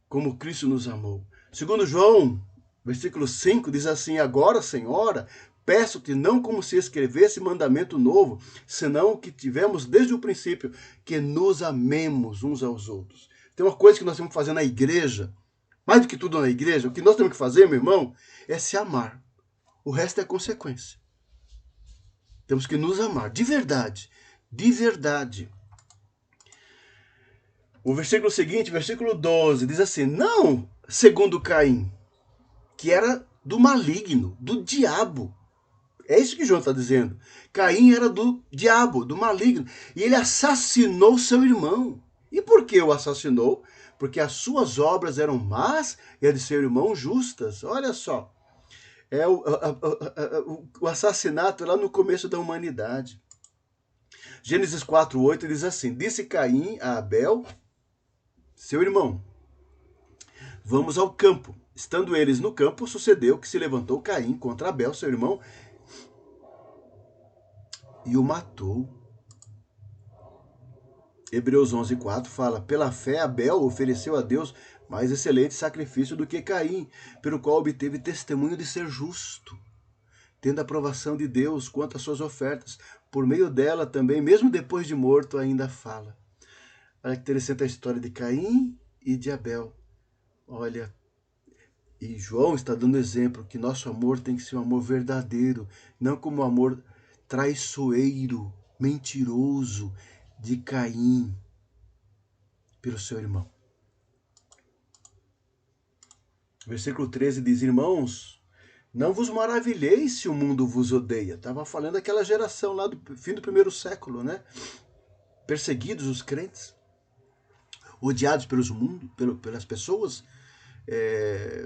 como Cristo nos amou. Segundo João, versículo 5, diz assim: agora, Senhora, peço-te não como se escrevesse mandamento novo, senão o que tivemos desde o princípio, que nos amemos uns aos outros. Tem uma coisa que nós temos que fazer na igreja, mais do que tudo na igreja, o que nós temos que fazer, meu irmão, é se amar. O resto é consequência. Temos que nos amar, de verdade, de verdade. O versículo seguinte, versículo 12, diz assim: não segundo Caim, que era do maligno, do diabo. É isso que João está dizendo. Caim era do diabo, do maligno. E ele assassinou seu irmão. E por que o assassinou? Porque as suas obras eram más e as de seu irmão justas. Olha só. É o assassinato lá no começo da humanidade. Gênesis 4:8 diz assim: disse Caim a Abel, seu irmão, vamos ao campo. Estando eles no campo, sucedeu que se levantou Caim contra Abel, seu irmão, e o matou. Hebreus 11:4 fala: pela fé Abel ofereceu a Deus mais excelente sacrifício do que Caim, pelo qual obteve testemunho de ser justo, tendo a aprovação de Deus quanto às suas ofertas. Por meio dela também, mesmo depois de morto, ainda fala. Olha que interessante a história de Caim e de Abel. Olha, e João está dando exemplo que nosso amor tem que ser um amor verdadeiro, não como um amor traiçoeiro, mentiroso de Caim pelo seu irmão. Versículo 13 diz: irmãos, não vos maravilheis se o mundo vos odeia. Estava falando daquela geração lá do fim do primeiro século, né? Perseguidos os crentes, odiados pelas pessoas,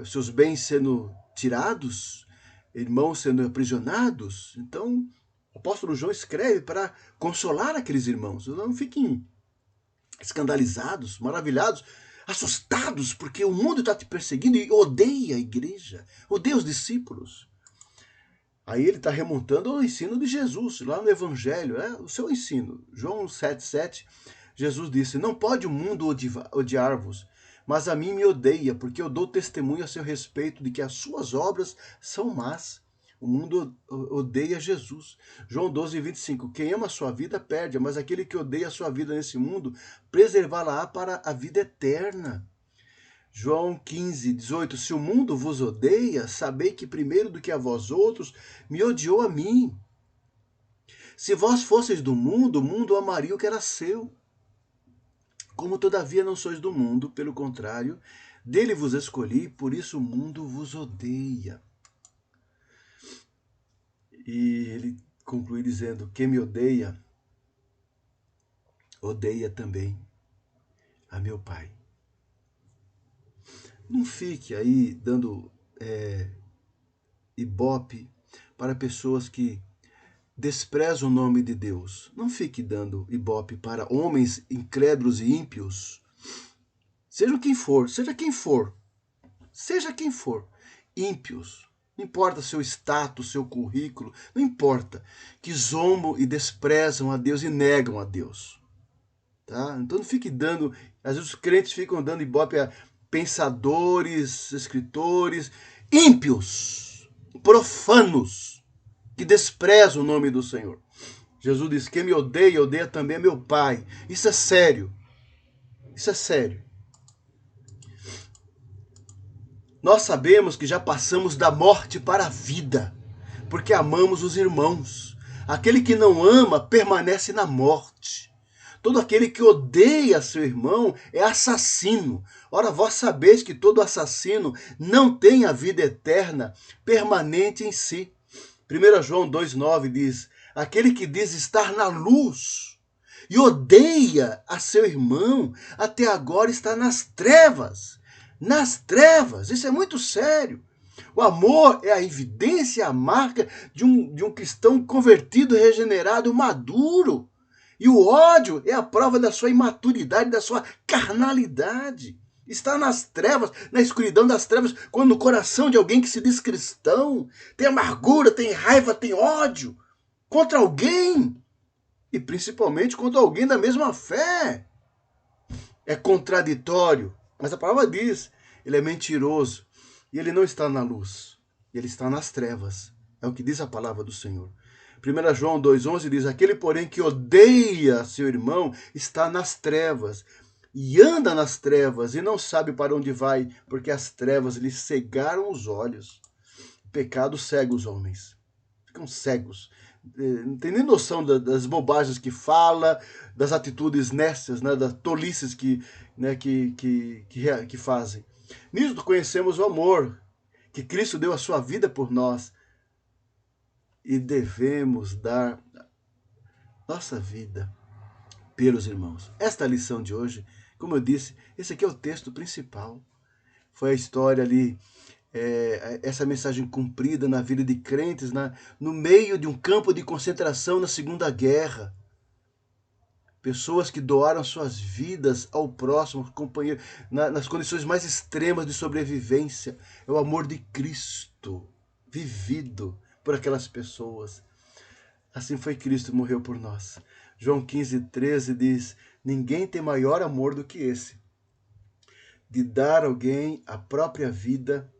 seus bens sendo tirados, irmãos sendo aprisionados. Então, o apóstolo João escreve para consolar aqueles irmãos. Não fiquem escandalizados, maravilhados, assustados, porque o mundo está te perseguindo e odeia a igreja, odeia os discípulos. Aí ele está remontando ao ensino de Jesus, lá no Evangelho, o seu ensino. João 7,7, Jesus disse: não pode o mundo odiar-vos, mas a mim me odeia, porque eu dou testemunho a seu respeito de que as suas obras são más. O mundo odeia Jesus. João 12:25, quem ama a sua vida perde, mas aquele que odeia a sua vida nesse mundo, preservá-la-á para a vida eterna. João 15:18, se o mundo vos odeia, sabei que primeiro do que a vós outros, me odiou a mim. Se vós fosseis do mundo, o mundo amaria o que era seu. Como todavia não sois do mundo, pelo contrário, dele vos escolhi, por isso o mundo vos odeia. E ele conclui dizendo: quem me odeia, odeia também a meu Pai. Não fique aí dando ibope para pessoas que desprezam o nome de Deus. Não fique dando ibope para homens incrédulos e ímpios. Seja quem for, ímpios. Não importa seu status, seu currículo, não importa, que zombam e desprezam a Deus e negam a Deus. Tá? Então não fique dando, às vezes os crentes ficam dando ibope a pensadores, escritores, ímpios, profanos, que desprezam o nome do Senhor. Jesus diz: quem me odeia, odeia também meu Pai. Isso é sério. Isso é sério. Nós sabemos que já passamos da morte para a vida, porque amamos os irmãos. Aquele que não ama permanece na morte. Todo aquele que odeia seu irmão é assassino. Ora, vós sabeis que todo assassino não tem a vida eterna permanente em si. 1 João 2,9 diz: aquele que diz estar na luz e odeia a seu irmão, até agora está nas trevas. Nas trevas, isso é muito sério. O amor é a evidência, a marca de um cristão convertido, regenerado, maduro. E o ódio é a prova da sua imaturidade, da sua carnalidade. Está nas trevas, na escuridão das trevas, quando no coração de alguém que se diz cristão tem amargura, tem raiva, tem ódio contra alguém. E principalmente contra alguém da mesma fé. É contraditório. Mas a palavra diz, ele é mentiroso. E ele não está na luz. Ele está nas trevas. É o que diz a palavra do Senhor. 1 João 2,11 diz: aquele, porém, que odeia seu irmão está nas trevas. E anda nas trevas e não sabe para onde vai, porque as trevas lhe cegaram os olhos. O pecado cega os homens. Ficam cegos. Não tem nem noção das bobagens que fala, das atitudes nécias, né, das tolices que fazem. Nisso conhecemos o amor, que Cristo deu a sua vida por nós e devemos dar nossa vida pelos irmãos. Esta lição de hoje, como eu disse, esse aqui é o texto principal. Foi a história ali, essa mensagem cumprida na vida de crentes, no meio de um campo de concentração na Segunda Guerra. Pessoas que doaram suas vidas ao próximo, companheiro, nas condições mais extremas de sobrevivência. É o amor de Cristo vivido por aquelas pessoas. Assim foi Cristo, morreu por nós. João 15:13 diz: ninguém tem maior amor do que esse, de dar a alguém a própria vida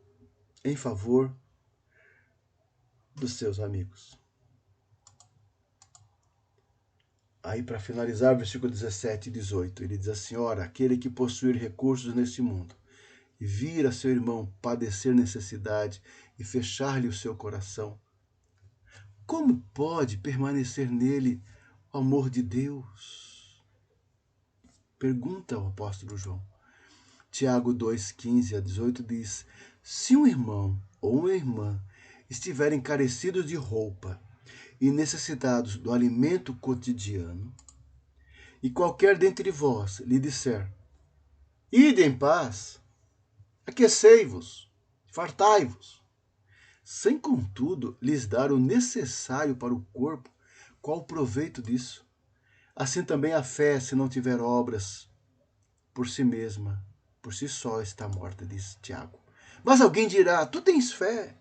em favor dos seus amigos. Aí, para finalizar, versículo 17 e 18, ele diz assim: ora, aquele que possuir recursos neste mundo e vir a seu irmão padecer necessidade e fechar-lhe o seu coração, como pode permanecer nele o amor de Deus? Pergunta o apóstolo João. Tiago 2:15 a 18 diz: se um irmão ou uma irmã estiverem carecidos de roupa e necessitados do alimento cotidiano, e qualquer dentre vós lhe disser: ide em paz, aquecei-vos, fartai-vos, sem contudo lhes dar o necessário para o corpo, qual o proveito disso? Assim também a fé, se não tiver obras, por si mesma, por si só está morta, diz Tiago. Mas alguém dirá: tu tens fé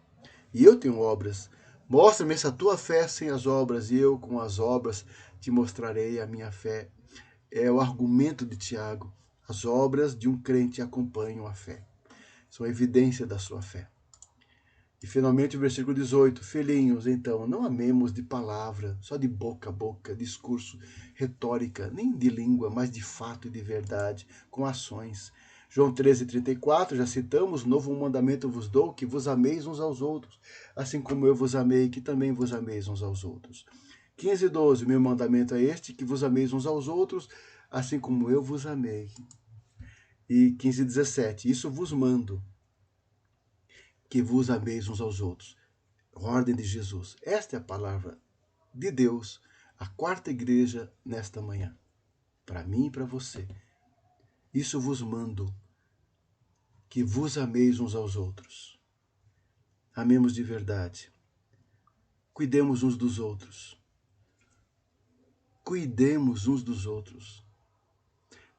e eu tenho obras. Mostra-me essa tua fé sem as obras, e eu com as obras te mostrarei a minha fé. É o argumento de Tiago. As obras de um crente acompanham a fé. São a evidência da sua fé. E finalmente o versículo 18. Filhinhos, então, não amemos de palavra, só de boca a boca, discurso, retórica, nem de língua, mas de fato e de verdade, com ações. João 13:34, já citamos: novo mandamento vos dou, que vos ameis uns aos outros, assim como eu vos amei, que também vos ameis uns aos outros. 15:12, meu mandamento é este, que vos ameis uns aos outros, assim como eu vos amei. E 15:17, isso vos mando, que vos ameis uns aos outros. Ordem de Jesus. Esta é a palavra de Deus, a quarta igreja nesta manhã. Para mim e para você. Isso vos mando, que vos ameis uns aos outros. Amemos de verdade. Cuidemos uns dos outros. Cuidemos uns dos outros.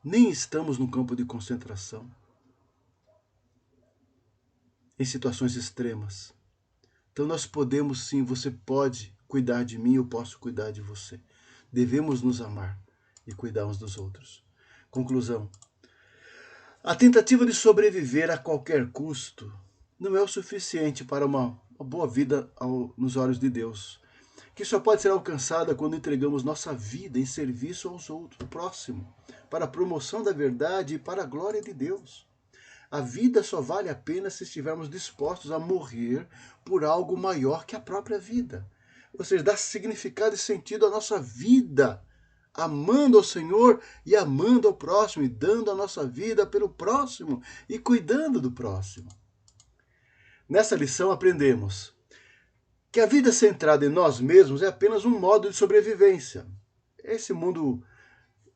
Nem estamos no campo de concentração, em situações extremas. Então nós podemos sim, você pode cuidar de mim, eu posso cuidar de você. Devemos nos amar e cuidar uns dos outros. Conclusão. A tentativa de sobreviver a qualquer custo não é o suficiente para uma boa vida nos olhos de Deus, que só pode ser alcançada quando entregamos nossa vida em serviço aos outros, ao próximo, para a promoção da verdade e para a glória de Deus. A vida só vale a pena se estivermos dispostos a morrer por algo maior que a própria vida. Ou seja, dar significado e sentido à nossa vida, amando ao Senhor e amando ao próximo, e dando a nossa vida pelo próximo e cuidando do próximo. Nessa lição aprendemos que a vida centrada em nós mesmos é apenas um modo de sobrevivência. Esse mundo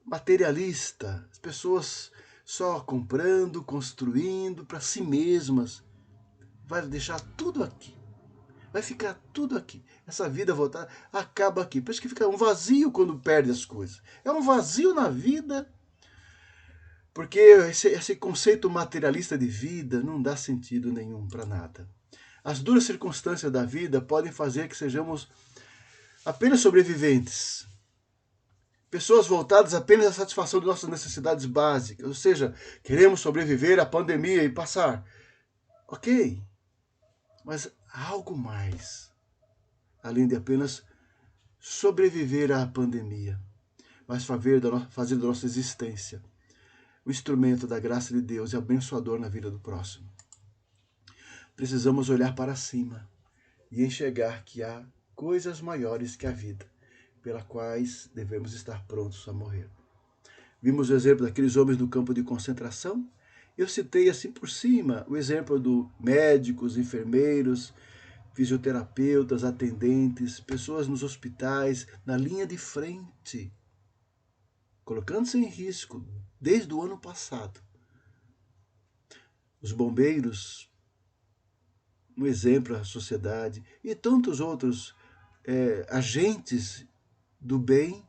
materialista, as pessoas só comprando, construindo para si mesmas, vai deixar tudo aqui. Vai ficar tudo aqui. Essa vida voltada acaba aqui. Por isso que fica um vazio quando perde as coisas. É um vazio na vida, porque esse conceito materialista de vida não dá sentido nenhum para nada. As duras circunstâncias da vida podem fazer que sejamos apenas sobreviventes. Pessoas voltadas apenas à satisfação de nossas necessidades básicas. Ou seja, queremos sobreviver à pandemia e passar. Ok, mas há algo mais, além de apenas sobreviver à pandemia, mas fazer da nossa existência o instrumento da graça de Deus e abençoador na vida do próximo. Precisamos olhar para cima e enxergar que há coisas maiores que a vida, pelas quais devemos estar prontos a morrer. Vimos o exemplo daqueles homens no campo de concentração. Eu citei assim por cima o exemplo do médicos, enfermeiros, fisioterapeutas, atendentes, pessoas nos hospitais, na linha de frente, colocando-se em risco desde o ano passado. Os bombeiros, um exemplo à sociedade, e tantos outros agentes do bem.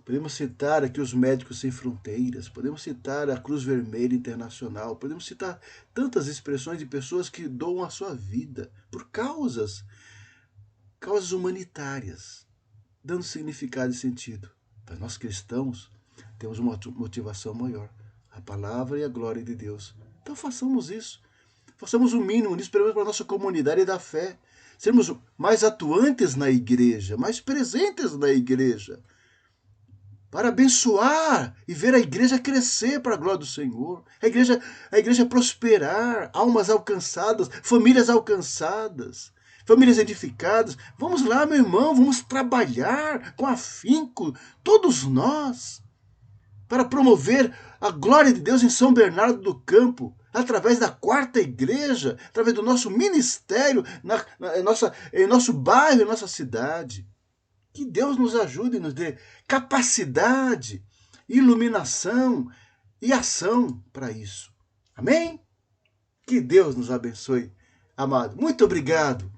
Podemos citar aqui os Médicos Sem Fronteiras, podemos citar a Cruz Vermelha Internacional, podemos citar tantas expressões de pessoas que doam a sua vida por causas humanitárias, dando significado e sentido. Para nós cristãos, temos uma motivação maior, a palavra e a glória de Deus. Então façamos isso, façamos o mínimo nisso, pelo menos para a nossa comunidade da fé. Sermos mais atuantes na igreja, mais presentes na igreja, para abençoar e ver a igreja crescer para a glória do Senhor, a igreja prosperar, almas alcançadas, famílias alcançadas, famílias edificadas. Vamos lá, meu irmão, vamos trabalhar com afinco, todos nós, para promover a glória de Deus em São Bernardo do Campo, através da quarta igreja, através do nosso ministério, em nosso bairro, em nossa cidade. Que Deus nos ajude e nos dê capacidade, iluminação e ação para isso. Amém? Que Deus nos abençoe, amado. Muito obrigado.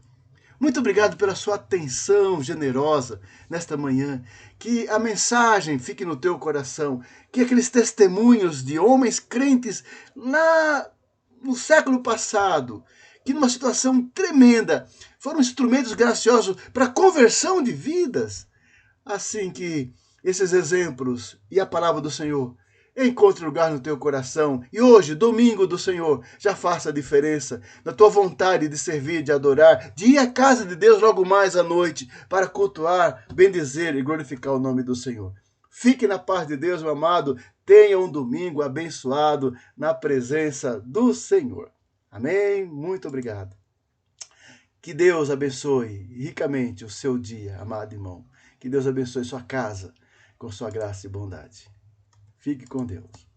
Muito obrigado pela sua atenção generosa nesta manhã. Que a mensagem fique no teu coração. Que aqueles testemunhos de homens crentes lá no século passado, que numa situação tremenda, foram instrumentos graciosos para a conversão de vidas. Assim que esses exemplos e a palavra do Senhor encontre lugar no teu coração. E hoje, domingo do Senhor, já faça a diferença na tua vontade de servir, de adorar, de ir à casa de Deus logo mais à noite para cultuar, bendizer e glorificar o nome do Senhor. Fique na paz de Deus, meu amado. Tenha um domingo abençoado na presença do Senhor. Amém? Muito obrigado. Que Deus abençoe ricamente o seu dia, amado irmão. Que Deus abençoe sua casa com sua graça e bondade. Fique com Deus.